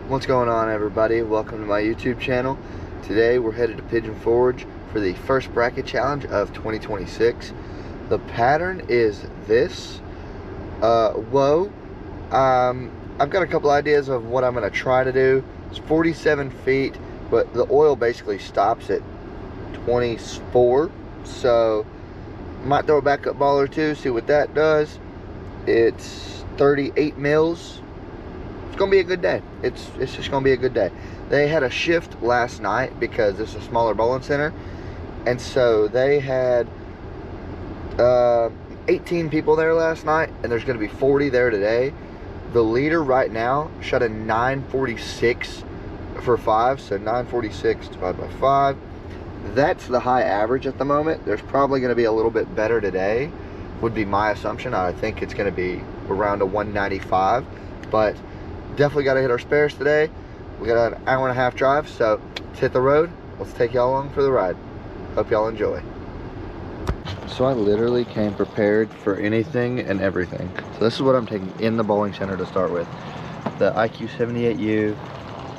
What's going on, everybody? Welcome to my YouTube channel. Today we're headed to Pigeon Forge for the first bracket challenge of 2026. The pattern is this. I've got a couple ideas of what I'm going to try to do. It's 47 feet, but the oil basically stops at 24. So might throw a backup ball or two, see what that does. It's 38 mils. It's gonna be a good day. It's just gonna be a good day. They had a shift last night because it's a smaller bowling center, and so they had 18 people there last night, and there's gonna be 40 there today. The leader right now shot a 946 for 5, so 946 divided by 5. That's the high average at the moment. There's probably gonna be a little bit better today, would be my assumption. I think it's gonna be around a 195, but definitely got to hit our spares today. We got an hour and a half drive, so let's hit the road. Let's take y'all along for the ride. Hope y'all enjoy. So I literally came prepared for anything and everything. So this is what I'm taking in the bowling center to start with. The IQ 78U,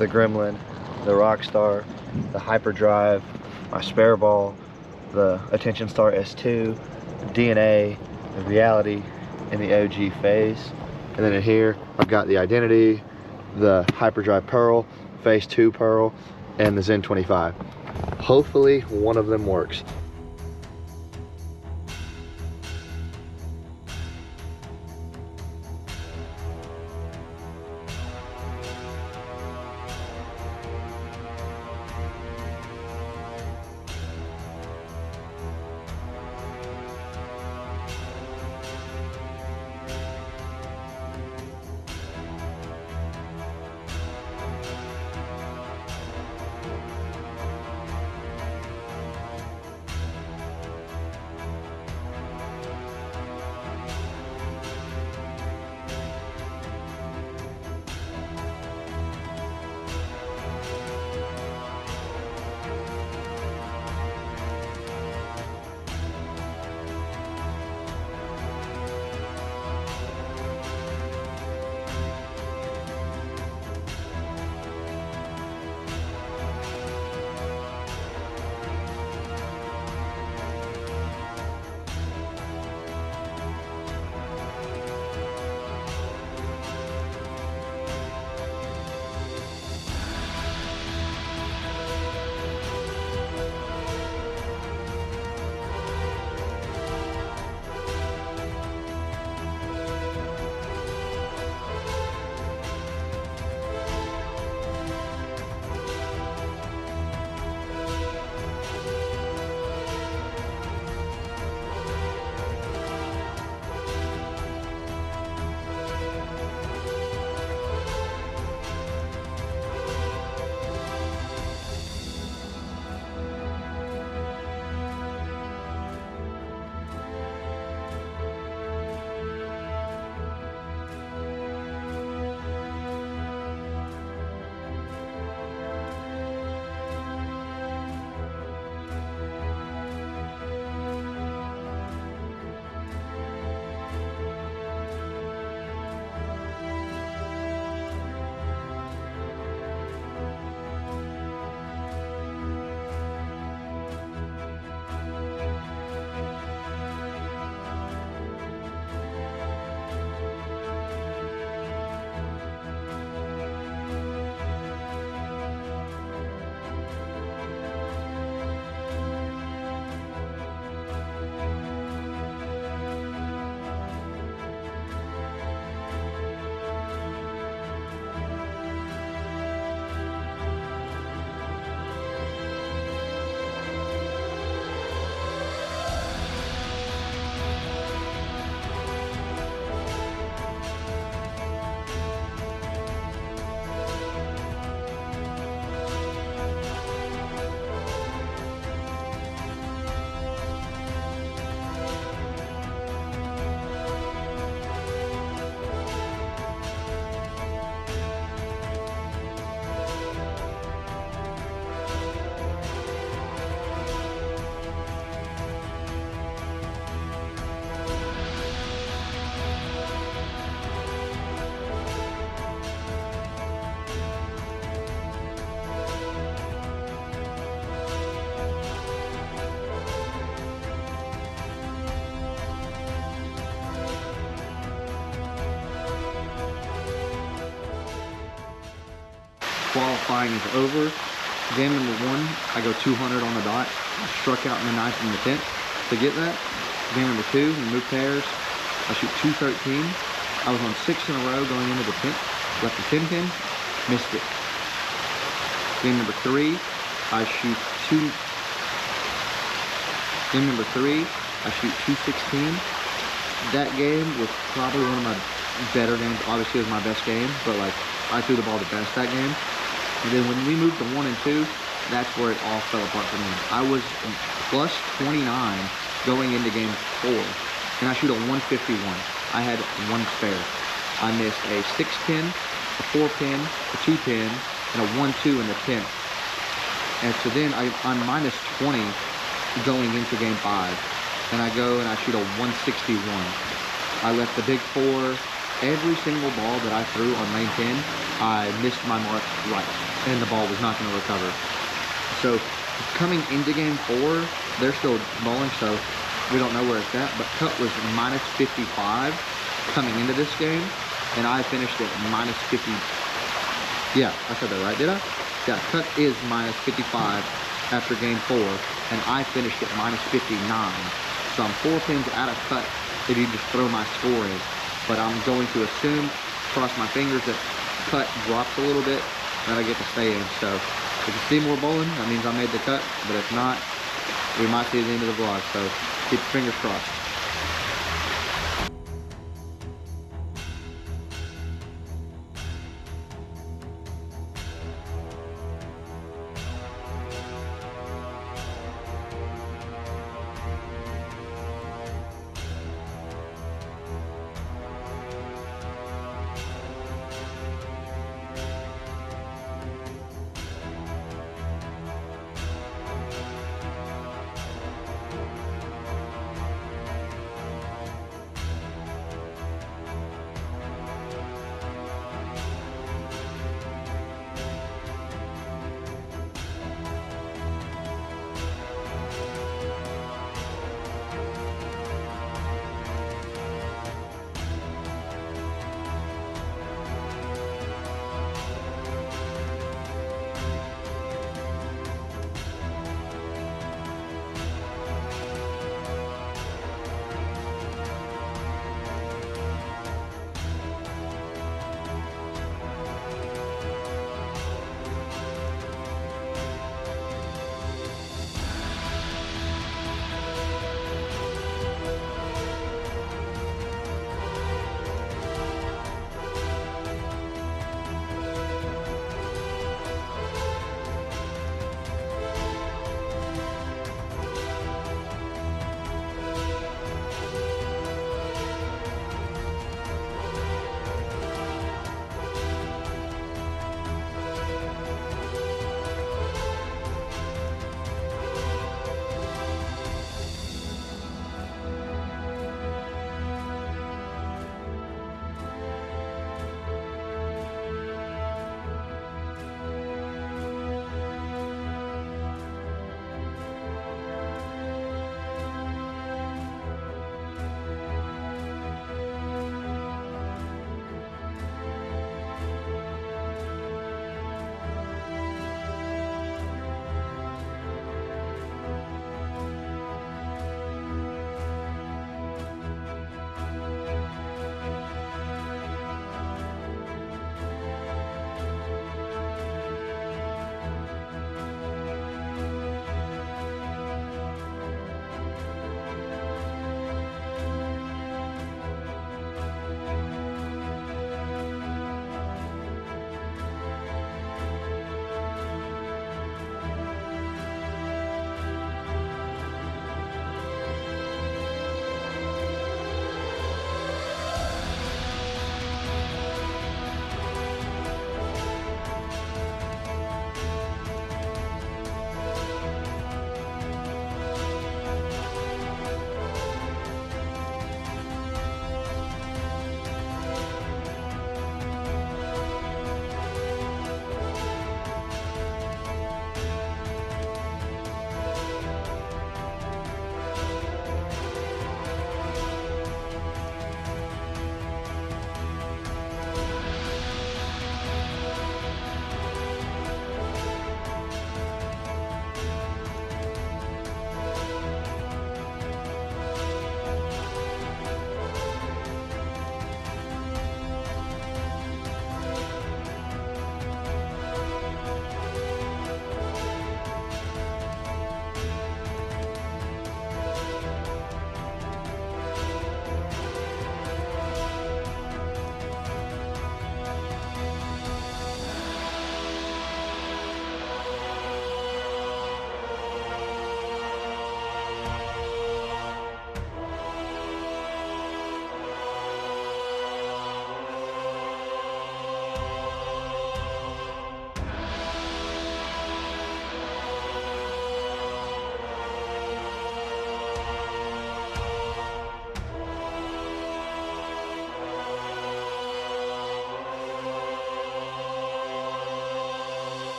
the Gremlin, the Rockstar, the Hyperdrive, my spare ball, the Attention Star S2, the DNA, the Reality, and the OG Phase. And then in here, I've got the Identity, the Hyperdrive Pearl, Phase 2 Pearl, and the Zen 25. Hopefully, one of them works. qualifying is over. Game number 1, I go 200 on the dot. I struck out in the 9th and the 10th to get that. Game number 2, we move pairs. I shoot 213. I was on 6 in a row going into the 10th. Left the 10 pin, missed it. Game number 3, I shoot 216. That game was probably one of my better games. Obviously it was my best game, but like I threw the ball the best that game. And then when we moved to 1 and 2, that's where it all fell apart for me. I was plus 29 going into game 4, and I shoot a 151. I had 1 spare. I missed a 6 pin, a 4 pin, a 2 pin, and a 1-2 in the 10th. And so then I'm minus 20 going into game 5, and I go and I shoot a 161. I left the big 4. Every single ball that I threw on lane 10, I missed my mark right, and the ball was not going to recover. So coming into game 4, they're still balling, so we don't know where it's at, but cut was minus 55 coming into this game, and I finished at minus 50. Yeah, I said that right, did I? Yeah, cut is minus 55 after game 4, and I finished at minus 59. So I'm 4 pins out of cut if you just throw my score in. But I'm going to assume, cross my fingers, that cut drops a little bit, and I get to stay in. So if you see more bowling, that means I made the cut, but if not, we might see the end of the vlog. So keep your fingers crossed.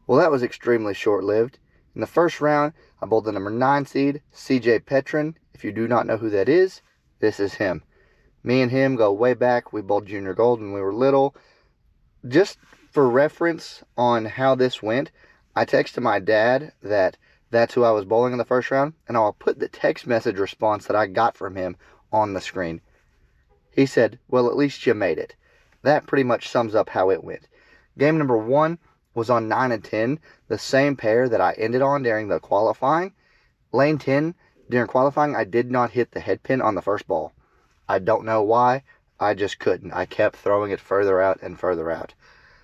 Well, that was extremely short-lived. In the first round, I bowled the number 9 seed, CJ Petrin. If you do not know who that is, this is him. Me and him go way back. We bowled junior gold when we were little. Just for reference on how this went, I texted my dad that that's who I was bowling in the first round, and I'll put the text message response that I got from him on the screen. He said, well, at least you made it. That pretty much sums up how it went. Game number 1 was on 9 and 10, the same pair that I ended on during the qualifying. Lane 10, during qualifying, I did not hit the head pin on the first ball. I don't know why. I just couldn't. I kept throwing it further out and further out.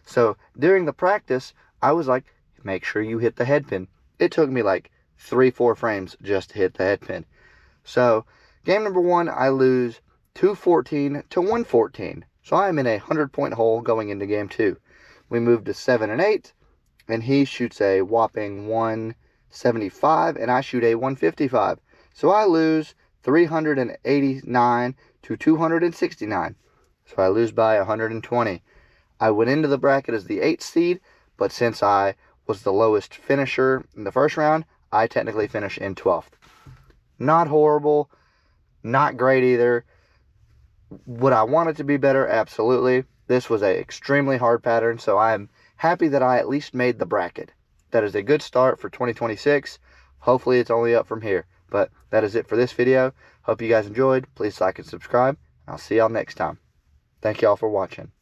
So during the practice, I was like, make sure you hit the head pin. It took me like 3-4 frames just to hit the head pin. So game number 1, I lose 214 to 114. So I am in a 100-point hole going into game 2. We move to 7 and 8, and he shoots a whopping 175, and I shoot a 155. So I lose 389 to 269. So I lose by 120. I went into the bracket as the 8th seed, but since I was the lowest finisher in the first round, I technically finished in 12th. Not horrible, not great either. Would I want it to be better? Absolutely. This was an extremely hard pattern, so I'm happy that I at least made the bracket. That is a good start for 2026. Hopefully it's only up from here. But that is it for this video. Hope you guys enjoyed. Please like and subscribe. I'll see y'all next time. Thank y'all for watching.